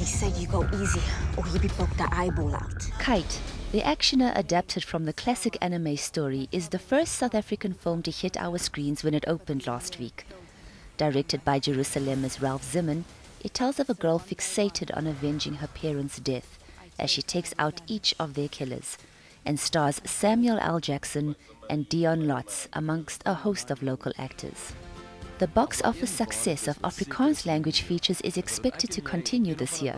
He said you go easy or he be poke the eyeball out. Kite, the actioner adapted from the classic anime story, is the first South African film to hit our screens when it opened last week. Directed by Jerusalem's Ralph Zimmern, it tells of a girl fixated on avenging her parents' death as she takes out each of their killers, and stars Samuel L. Jackson and Dion Lotz amongst a host of local actors. The box office success of Afrikaans language features is expected to continue this year,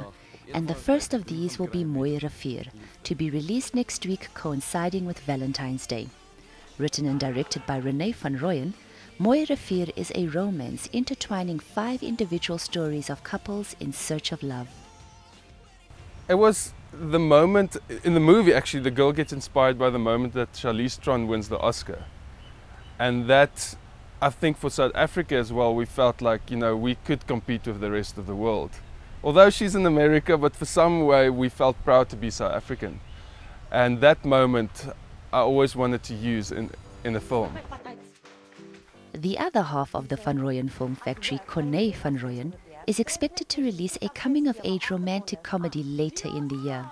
and the first of these will be Mooi Rivier, to be released next week coinciding with Valentine's Day. Written and directed by René van Rooyen, Mooi Rivier is a romance intertwining 5 individual stories of couples in search of love. It was the moment in the movie, actually, the girl gets inspired by the moment that Charlize Theron wins the Oscar. And that, I think for South Africa as well, we felt like, you know, we could compete with the rest of the world. Although she's in America, but for some way we felt proud to be South African. And that moment I always wanted to use in a film. The other half of the Van Rooyen Film Factory, Corné van Rooyen, is expected to release a coming-of-age romantic comedy later in the year.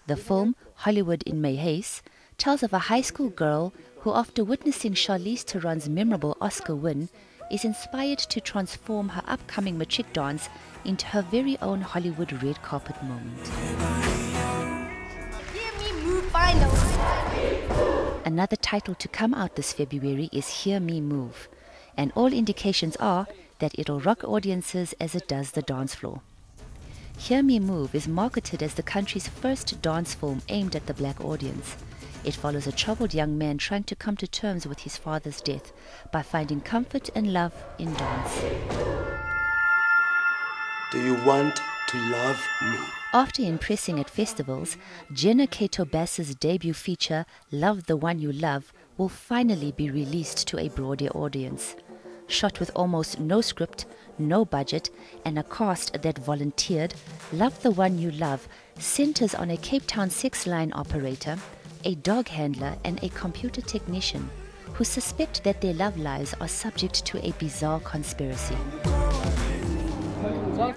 The film, Hollywood in May Haze, tells of a high school girl who, after witnessing Charlize Theron's memorable Oscar win, is inspired to transform her upcoming matric dance into her very own Hollywood red carpet moment. Another title to come out this February is Hear Me Move, and all indications are that it'll rock audiences as it does the dance floor. Hear Me Move is marketed as the country's first dance film aimed at the black audience. It follows a troubled young man trying to come to terms with his father's death by finding comfort and love in dance. Do you want to love me? After impressing at festivals, Jenna Kato Bass's debut feature, Love the One You Love, will finally be released to a broader audience. Shot with almost no script, no budget, and a cast that volunteered, Love the One You Love centers on a Cape Town sex line operator, a dog handler, and a computer technician who suspect that their love lives are subject to a bizarre conspiracy.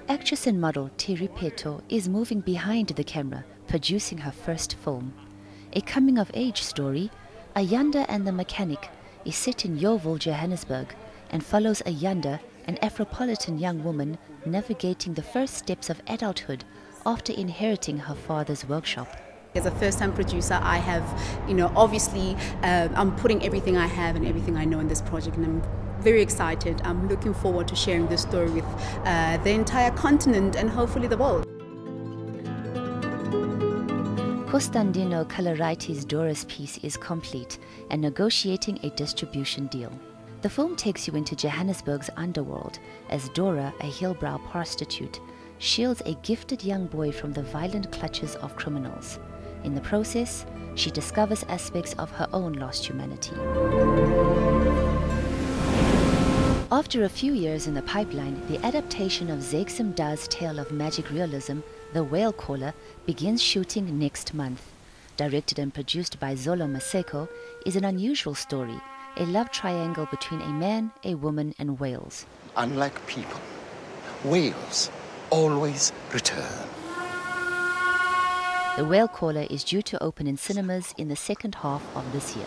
Actress and model Terry Peto is moving behind the camera, producing her first film. A coming-of-age story, Ayanda and the Mechanic, is set in Yeoville, Johannesburg, and follows Ayanda, an Afropolitan young woman navigating the first steps of adulthood after inheriting her father's workshop. As a first-time producer, I have, obviously, I'm putting everything I have and everything I know in this project, and I'm very excited. I'm looking forward to sharing this story with the entire continent and hopefully the world. Costandino Calaraiti's Dora's piece is complete and negotiating a distribution deal. The film takes you into Johannesburg's underworld as Dora, a heel-brow prostitute, shields a gifted young boy from the violent clutches of criminals. In the process, she discovers aspects of her own lost humanity. After a few years in the pipeline, the adaptation of Zakes Mda's tale of magic realism, The Whale Caller, begins shooting next month. Directed and produced by Zolo Maseko, is an unusual story, a love triangle between a man, a woman, and whales. Unlike people, whales always return. The Whale Caller is due to open in cinemas in the second half of this year.